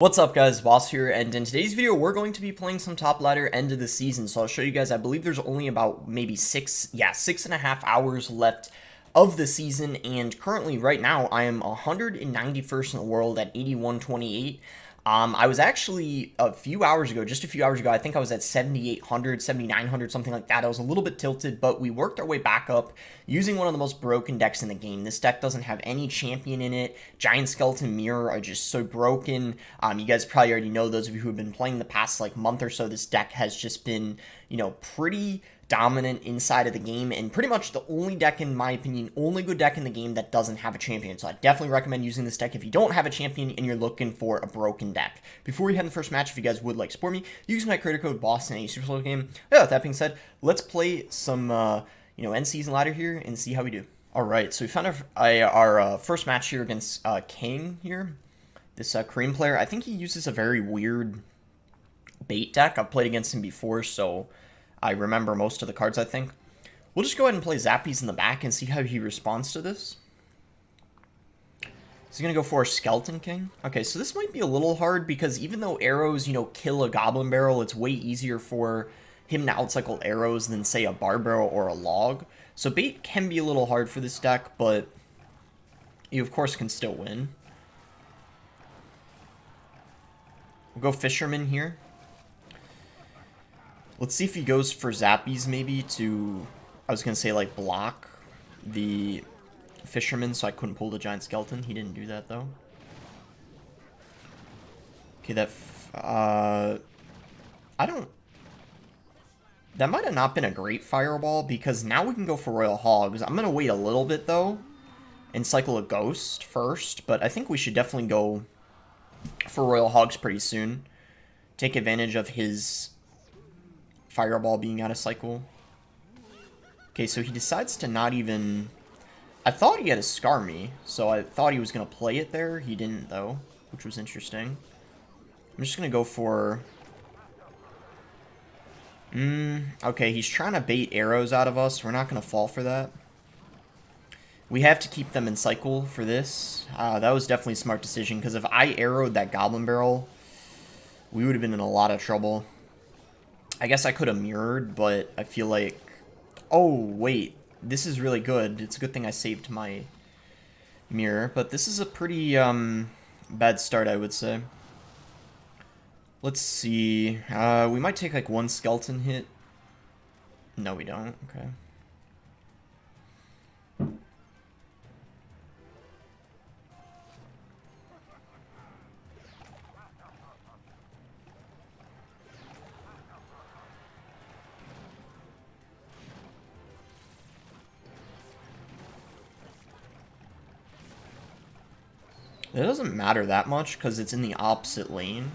What's up guys, Boss here, and in today's video we're going to be playing some top ladder end of the season. So I'll show you guys, I believe there's only about maybe 6.5 hours left of the season, and currently right now I am 191st in the world at 8128. I was actually just a few hours ago, I think I was at 7,800, 7,900, something like that. I was a little bit tilted, but we worked our way back up using one of the most broken decks in the game. This deck doesn't have any champion in it. Giant Skeleton Mirror are just so broken. You guys probably already know, those of you who have been playing the past like month or so, this deck has just been, pretty dominant inside of the game, and pretty much the only deck, in my opinion, only good deck in the game that doesn't have a champion. So I definitely recommend using this deck if you don't have a champion and you're looking for a broken deck. Before we head in the first match, if you guys would like to support me, use my creator code BOSS in any super slow game. Yeah, with that being said, let's play some end season ladder here and see how we do. All right, so we found our first match here against King here. This Korean player, I think he uses a very weird bait deck. I've played against him before, so I remember most of the cards, I think. We'll just go ahead and play Zappies in the back and see how he responds to this. He's going to go for a Skeleton King. Okay, so this might be a little hard because even though arrows, kill a Goblin Barrel, it's way easier for him to outcycle arrows than, say, a Bar Barrel or a Log. So bait can be a little hard for this deck, but you, of course, can still win. We'll go Fisherman here. Let's see if he goes for Zappies maybe to, I was going to say, like, block the Fisherman so I couldn't pull the Giant Skeleton. He didn't do that, though. Okay, that might have not been a great Fireball, because now we can go for Royal Hogs. I'm going to wait a little bit, though, and cycle a Ghost first, but I think we should definitely go for Royal Hogs pretty soon. Take advantage of his Fireball being out of cycle. Okay, so he decides to not even... I thought he had a Scar Me, so I thought he was going to play it there. He didn't, though, which was interesting. I'm just going to go for... okay, he's trying to bait arrows out of us. We're not going to fall for that. We have to keep them in cycle for this. That was definitely a smart decision, because if I arrowed that Goblin Barrel, we would have been in a lot of trouble. I guess I could have mirrored, but I feel like... Oh, wait. This is really good. It's a good thing I saved my mirror, but this is a pretty bad start, I would say. Let's see. We might take like one skeleton hit. No, we don't. Okay. It doesn't matter that much because it's in the opposite lane.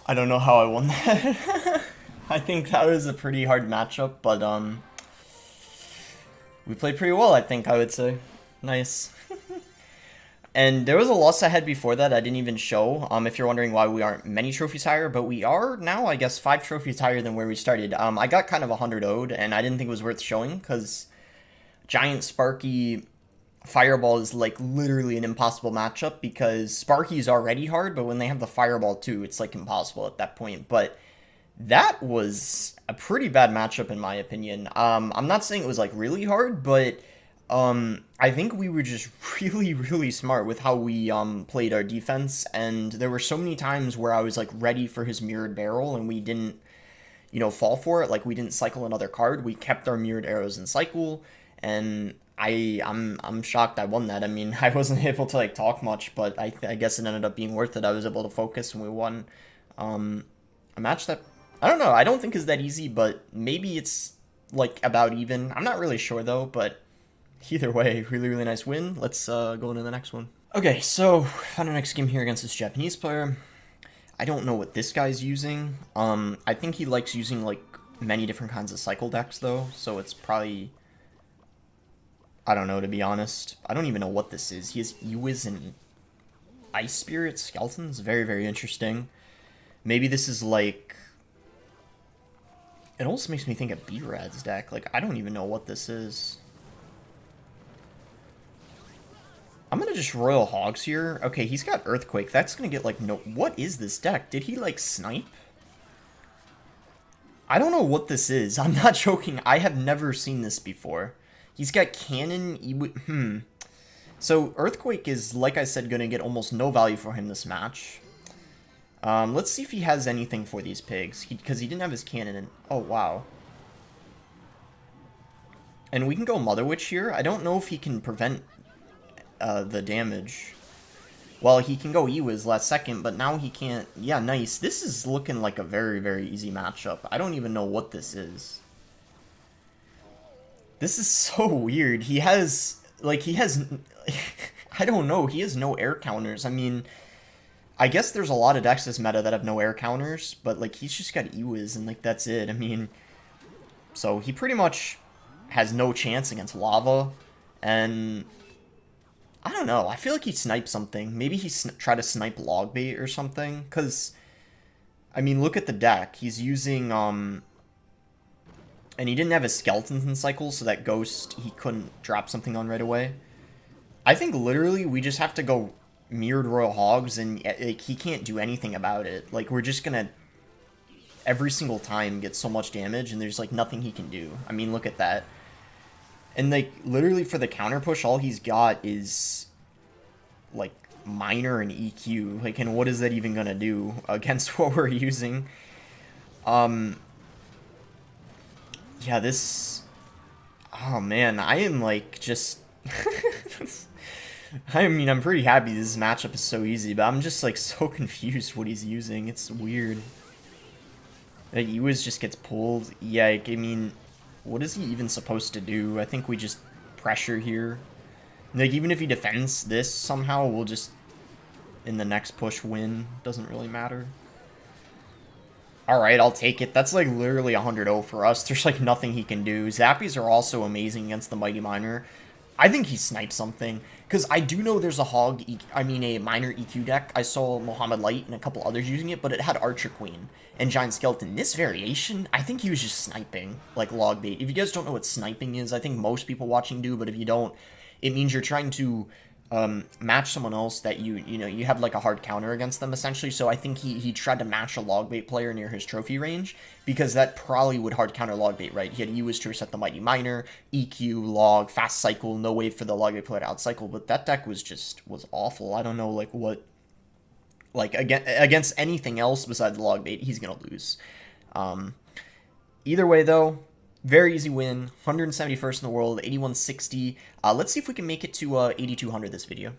I don't know how I won that. I think that was a pretty hard matchup, but we played pretty well, I think, I would say. Nice. And there was a loss I had before that I didn't even show, if you're wondering why we aren't many trophies higher, but we are now, I guess, 5 trophies higher than where we started. I got kind of 100 owed, and I didn't think it was worth showing, because Giant Sparky Fireball is, like, literally an impossible matchup, because Sparky is already hard, but when they have the Fireball, too, it's, like, impossible at that point. But that was a pretty bad matchup, in my opinion. I'm not saying it was, like, really hard, but I think we were just really, really smart with how we played our defense, and there were so many times where I was like ready for his mirrored barrel, and we didn't, fall for it. Like we didn't cycle another card. We kept our mirrored arrows in cycle, and I'm shocked I won that. I mean, I wasn't able to like talk much, but I guess it ended up being worth it. I was able to focus, and we won a match that I don't know. I don't think is that easy, but maybe it's like about even. I'm not really sure though, but. Either way, really, really nice win. Let's go into the next one. Okay, so found a next game here against this Japanese player. I don't know what this guy's using. I think he likes using like many different kinds of cycle decks though, so it's probably I don't know to be honest. I don't even know what this is. He has Ewiz and Ice Spirit Skeletons. Very, very interesting. Maybe this is like it almost makes me think of B-Rad's deck. Like I don't even know what this is. I'm gonna just Royal Hogs here. Okay, he's got Earthquake. That's gonna get, like, no... What is this deck? Did he, like, snipe? I don't know what this is. I'm not joking. I have never seen this before. He's got Cannon... So, Earthquake is, like I said, gonna get almost no value for him this match. Let's see if he has anything for these pigs. Because he didn't have his Cannon in... Oh, wow. And we can go Mother Witch here. I don't know if he can prevent... the damage. Well, he can go Ewiz last second, but now he can't. Yeah, nice. This is looking like a very, very easy matchup. I don't even know what this is. This is so weird. He has, like, I don't know. He has no air counters. I mean, I guess there's a lot of decks this meta that have no air counters, but, like, he's just got Ewiz, and, like, that's it. I mean, so he pretty much has no chance against Lava, and... I don't know. I feel like he sniped something. Maybe he tried to snipe Logbait or something. Because, I mean, look at the deck. He's using, and he didn't have his Skeletons in cycle, so that Ghost he couldn't drop something on right away. I think literally we just have to go Mirrored Royal Hogs, and like, he can't do anything about it. Like, we're just gonna, every single time, get so much damage, and there's, like, nothing he can do. I mean, look at that. And, like, literally for the counter push, all he's got is, like, Minor and EQ. Like, and what is that even gonna do against what we're using? Yeah, this... Oh, man, I am, like, just... I mean, I'm pretty happy this matchup is so easy, but I'm just, like, so confused what he's using. It's weird. Like, Ewiz just gets pulled. Yeah, I mean... What is he even supposed to do? I think we just pressure here. Like, even if he defends this somehow, we'll just, in the next push, win. Doesn't really matter. Alright, I'll take it. That's, like, literally 100-0 for us. There's, like, nothing he can do. Zappies are also amazing against the Mighty Miner. I think he sniped something. Because I do know there's a a Miner EQ deck. I saw Mohammed Light and a couple others using it, but it had Archer Queen and Giant Skeleton. This variation, I think he was just sniping, like Logbait. If you guys don't know what sniping is, I think most people watching do, but if you don't, it means you're trying to match someone else that you have like a hard counter against them essentially. So I think he tried to match a Logbait player near his trophy range because that probably would hard counter Logbait, right? He had Ewiz to reset the Mighty Miner, EQ, Log, fast cycle, no way for the Logbait player to outcycle, but that deck was awful. I don't know like what against anything else besides the Logbait, he's gonna lose. Either way though, very easy win, 171st in the world, 8160. Let's see if we can make it to 8200 this video.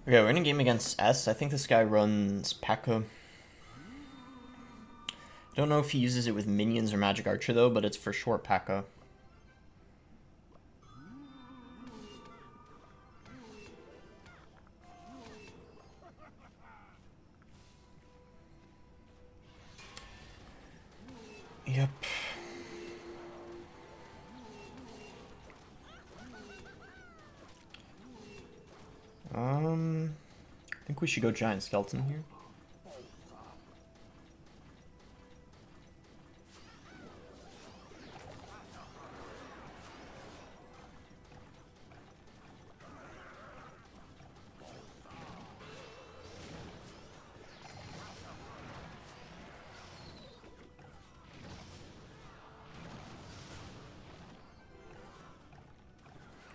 Okay, we're in a game against S. I think this guy runs P.E.K.K.A. Don't know if he uses it with minions or Magic Archer though, but it's for sure P.E.K.K.A. Yep. I think we should go giant skeleton here.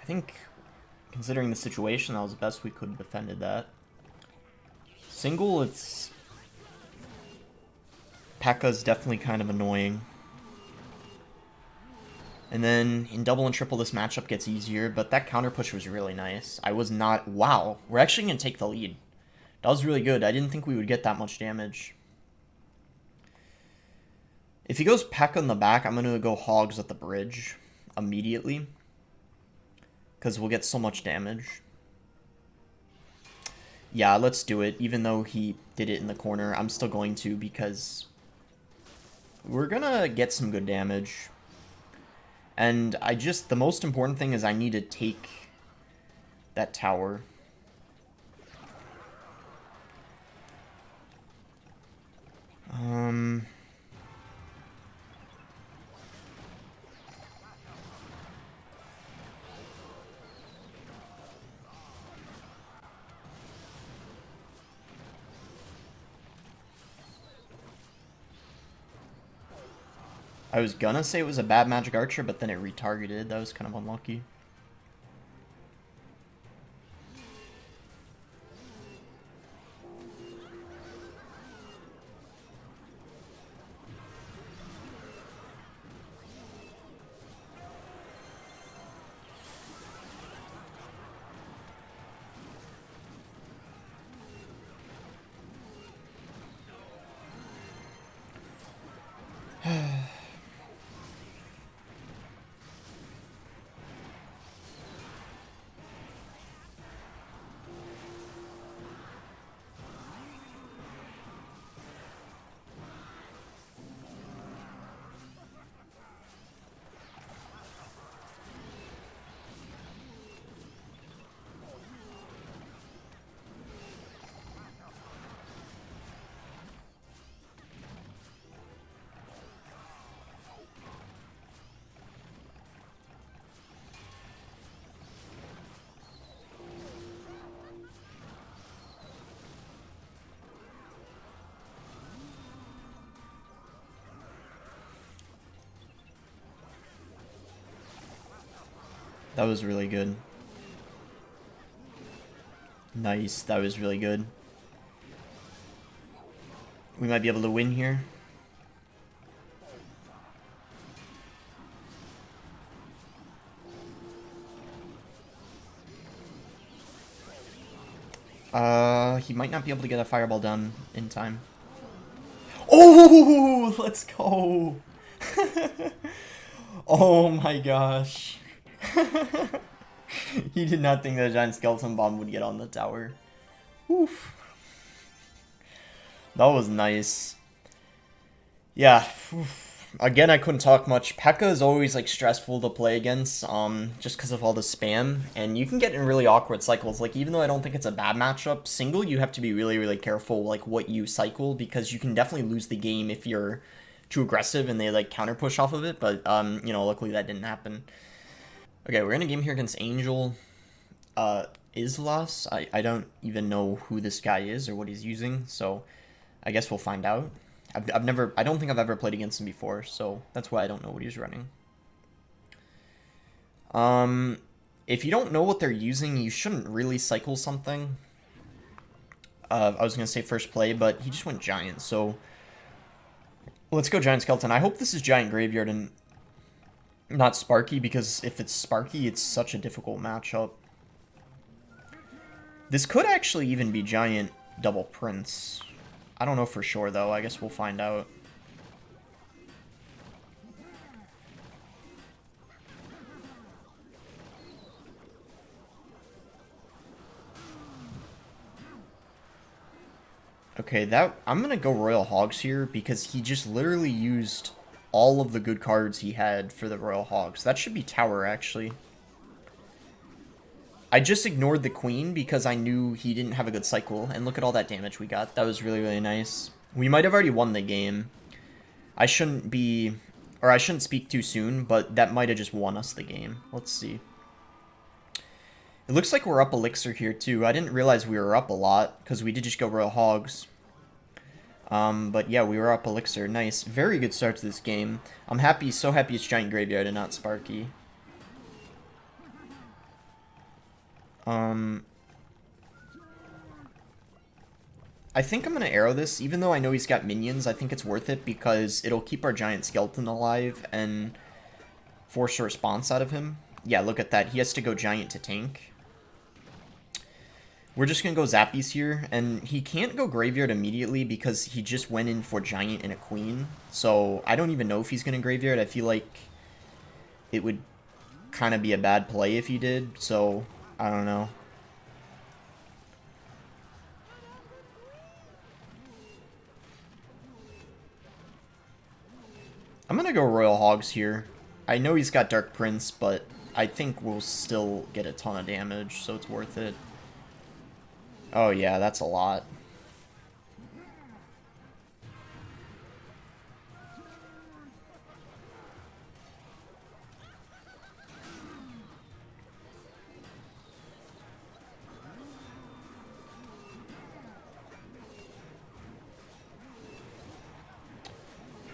I think, considering the situation, that was the best we could have defended that. Single, it's... P.E.K.K.A's definitely kind of annoying. And then in double and triple, this matchup gets easier, but that counter push was really nice. I was not... Wow, we're actually going to take the lead. That was really good. I didn't think we would get that much damage. If he goes P.E.K.K.A in the back, I'm going to go Hogs at the bridge immediately, because we'll get so much damage. Yeah, let's do it. Even though he did it in the corner, I'm still going to, because we're going to get some good damage. And the most important thing is I need to take that tower. I was gonna say it was a bad magic archer, but then it retargeted. That was kind of unlucky. That was really good. Nice, that was really good. We might be able to win here. He might not be able to get a fireball done in time. Oh, let's go. Oh my gosh. He did not think that a giant skeleton bomb would get on the tower. Oof. That was nice. Yeah. Oof. Again, I couldn't talk much. P.E.K.K.A is always like stressful to play against, just because of all the spam, and you can get in really awkward cycles. Like, even though I don't think it's a bad matchup, single you have to be really, really careful like what you cycle, because you can definitely lose the game if you're too aggressive and they like counter push off of it. But you know, luckily that didn't happen. Okay, we're in a game here against Angel. Islas. I don't even know who this guy is or what he's using, so I guess we'll find out. I don't think I've ever played against him before, so that's why I don't know what he's running. If you don't know what they're using, you shouldn't really cycle something. I was gonna say first play, but he just went giant, so let's go giant skeleton. I hope this is giant graveyard and not Sparky, because if it's Sparky, it's such a difficult matchup. This could actually even be giant double prince. I don't know for sure, though. I guess we'll find out. Okay, I'm gonna go Royal Hogs here, because he just literally used all of the good cards he had for the Royal Hogs. That should be Tower, actually. I just ignored the Queen because I knew he didn't have a good cycle. And look at all that damage we got. That was really, really nice. We might have already won the game. I shouldn't be... Or I shouldn't speak too soon, but that might have just won us the game. Let's see. It looks like we're up Elixir here, too. I didn't realize we were up a lot, because we did just go Royal Hogs. But yeah, we were up Elixir. Nice. Very good start to this game. I'm happy, so happy it's Giant Graveyard and not Sparky. I think I'm going to arrow this, even though I know he's got minions. I think it's worth it because it'll keep our Giant Skeleton alive and force a response out of him. Yeah, look at that. He has to go Giant to tank. We're just going to go Zappies here, and he can't go Graveyard immediately because he just went in for Giant and a Queen. So I don't even know if he's going to Graveyard. I feel like it would kind of be a bad play if he did, so I don't know. I'm going to go Royal Hogs here. I know he's got Dark Prince, but I think we'll still get a ton of damage, so it's worth it. Oh yeah, that's a lot.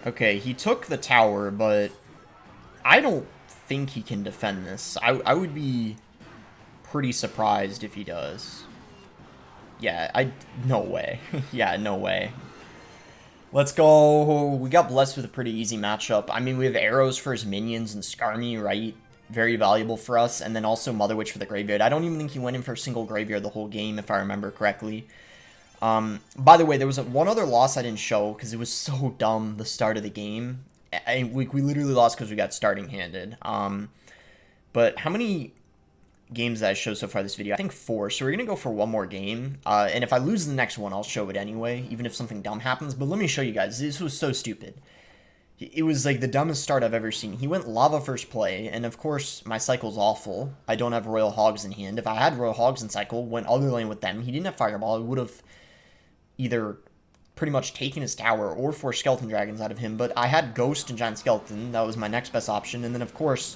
Okay, he took the tower, but I don't think he can defend this. I would be pretty surprised if he does. Yeah, no way. Yeah, no way. Let's go. We got blessed with a pretty easy matchup. I mean, we have arrows for his minions and Skarmy, right? Very valuable for us. And then also Mother Witch for the Graveyard. I don't even think he went in for a single Graveyard the whole game, if I remember correctly. By the way, there was one other loss I didn't show because it was so dumb, the start of the game. We literally lost because we got starting handed. But how many games that I showed so far this video? I think 4, so we're going to go for one more game. And if I lose the next one, I'll show it anyway, even if something dumb happens. But let me show you guys. This was so stupid. It was like the dumbest start I've ever seen. He went Lava first play, and of course, my cycle's awful. I don't have Royal Hogs in hand. If I had Royal Hogs in cycle, went other lane with them, he didn't have Fireball, I would have either pretty much taken his tower or forced Skeleton Dragons out of him, but I had Ghost and Giant Skeleton. That was my next best option, and then of course,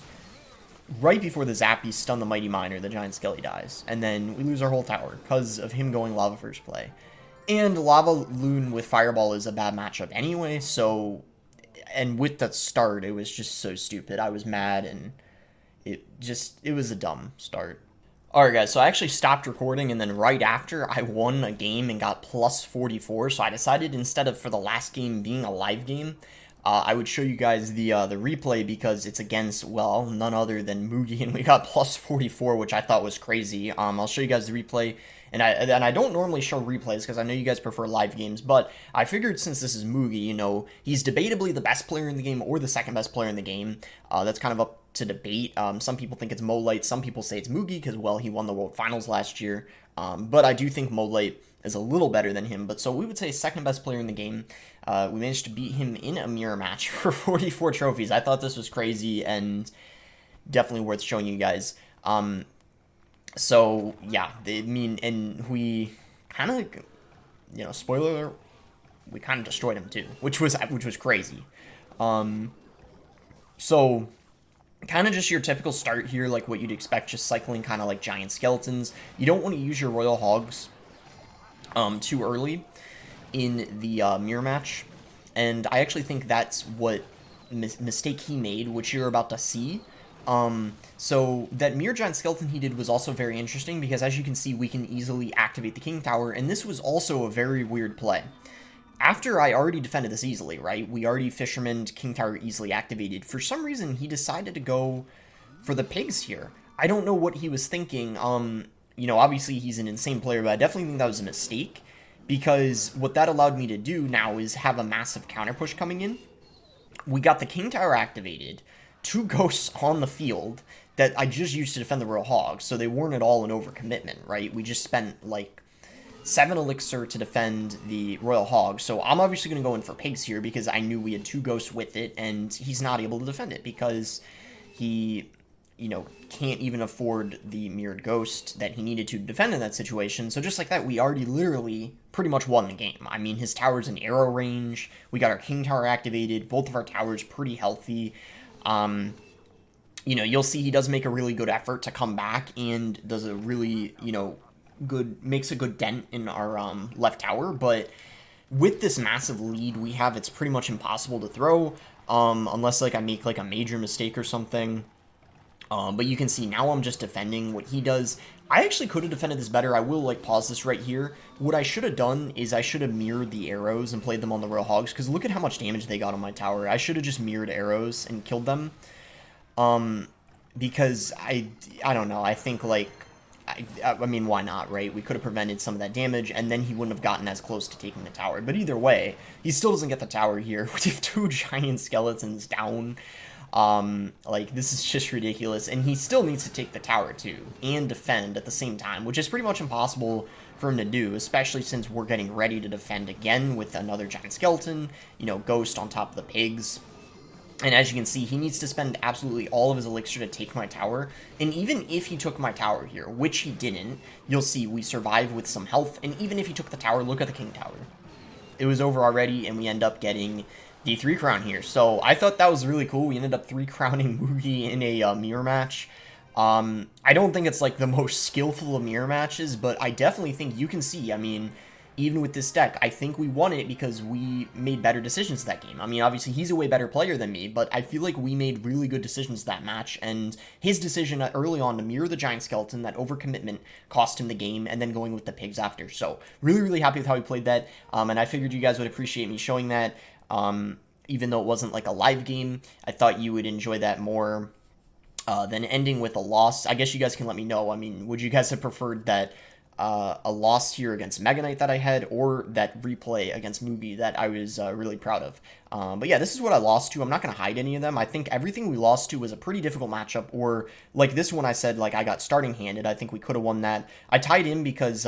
right before the Zappy stun the Mighty Miner, the Giant Skelly dies, and then we lose our whole tower because of him going Lava first play. And Lava Loon with Fireball is a bad matchup anyway, so... And with that start, it was just so stupid. I was mad, and it was a dumb start. Alright guys, so I actually stopped recording, and then right after, I won a game and got plus 44, so I decided instead of for the last game being a live game, I would show you guys the replay because it's against, well, none other than Moogie, and we got plus 44, which I thought was crazy. I'll show you guys the replay, and I don't normally show replays because I know you guys prefer live games, but I figured since this is Moogie, you know, he's debatably the best player in the game or the second best player in the game. That's kind of up to debate. Some people think it's Molite, some people say it's Moogie because, well, he won the World Finals last year, but I do think Molite is a little better than him, but so we would say second best player in the game. We managed to beat him in a mirror match for 44 trophies. I thought this was crazy and definitely worth showing you guys. So yeah, I mean, and we kind of, you know, spoiler alert, we kind of destroyed him too, which was crazy. So kind of just your typical start here, like what you'd expect, just cycling kind of like Giant Skeletons. You don't want to use your Royal Hogs too early in the mirror match, and I actually think that's what mistake he made, which you're about to see. So that Mirror Giant Skeleton he did was also very interesting because, as you can see, we can easily activate the King Tower, and this was also a very weird play. After I already defended this easily, right? We already Fisherman King Tower easily activated. For some reason, he decided to go for the pigs here. I don't know what he was thinking. You know, obviously he's an insane player, but I definitely think that was a mistake, because what that allowed me to do now is have a massive counter push coming in. We got the King Tower activated, 2 ghosts on the field that I just used to defend the Royal Hogs, so they weren't at all an overcommitment, right? We just spent, like, 7 elixir to defend the Royal Hog. So I'm obviously going to go in for pigs here because I knew we had 2 ghosts with it, and he's not able to defend it because he, can't even afford the mirrored ghost that he needed to defend in that situation. So just like that, we already literally pretty much won the game. I mean, his tower's in arrow range. We got our king tower activated. Both of our towers pretty healthy. You'll see he does make a really good effort to come back and does a really, makes a good dent in our left tower. But with this massive lead we have, it's pretty much impossible to throw, unless I make a major mistake or something. But you can see now I'm just defending what he does. I actually could have defended this better. I will pause this right here. What I should have done is I should have mirrored the arrows and played them on the Royal Hogs, because look at how much damage they got on my tower. I should have just mirrored arrows and killed them. Because I don't know. I think I mean, why not, right? We could have prevented some of that damage, and then he wouldn't have gotten as close to taking the tower. But either way, he still doesn't get the tower here. We have 2 giant skeletons down. This is just ridiculous, and he still needs to take the tower too, and defend at the same time, which is pretty much impossible for him to do, especially since we're getting ready to defend again with another giant skeleton, ghost on top of the pigs. And as you can see, he needs to spend absolutely all of his elixir to take my tower, and even if he took my tower here, which he didn't, you'll see we survive with some health, and even if he took the tower, look at the king tower. It was over already, and we end up getting the 3 crown here. So I thought that was really cool. We ended up 3 crowning Moogie in a mirror match. I don't think it's the most skillful of mirror matches, but I definitely think you can see, I mean, even with this deck, I think we won it because we made better decisions that game. I mean, obviously, he's a way better player than me, but I feel like we made really good decisions that match, and his decision early on to mirror the giant skeleton, that overcommitment, cost him the game, and then going with the pigs after. So, really, really happy with how he played that, and I figured you guys would appreciate me showing that. Even though it wasn't a live game, I thought you would enjoy that more than ending with a loss. I guess you guys can let me know. I mean, would you guys have preferred that a loss here against Mega Knight that I had, or that replay against Moogie that I was really proud of? But yeah, this is what I lost to. I'm not going to hide any of them. I think everything we lost to was a pretty difficult matchup, or this one I said, I got starting handed. I think we could have won that. I tied in because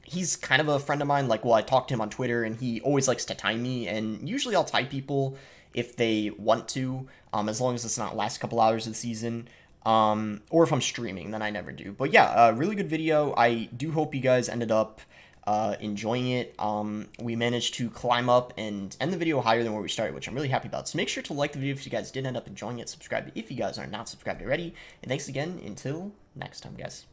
he's kind of a friend of mine. I talked to him on Twitter, and he always likes to tie me, and usually I'll tie people if they want to, as long as it's not last couple hours of the season, or if I'm streaming, then I never do. But yeah, really good video. I do hope you guys ended up enjoying it. We managed to climb up and end the video higher than where we started, which I'm really happy about. So make sure to like the video if you guys did end up enjoying it, subscribe if you guys are not subscribed already, and thanks again until next time, guys.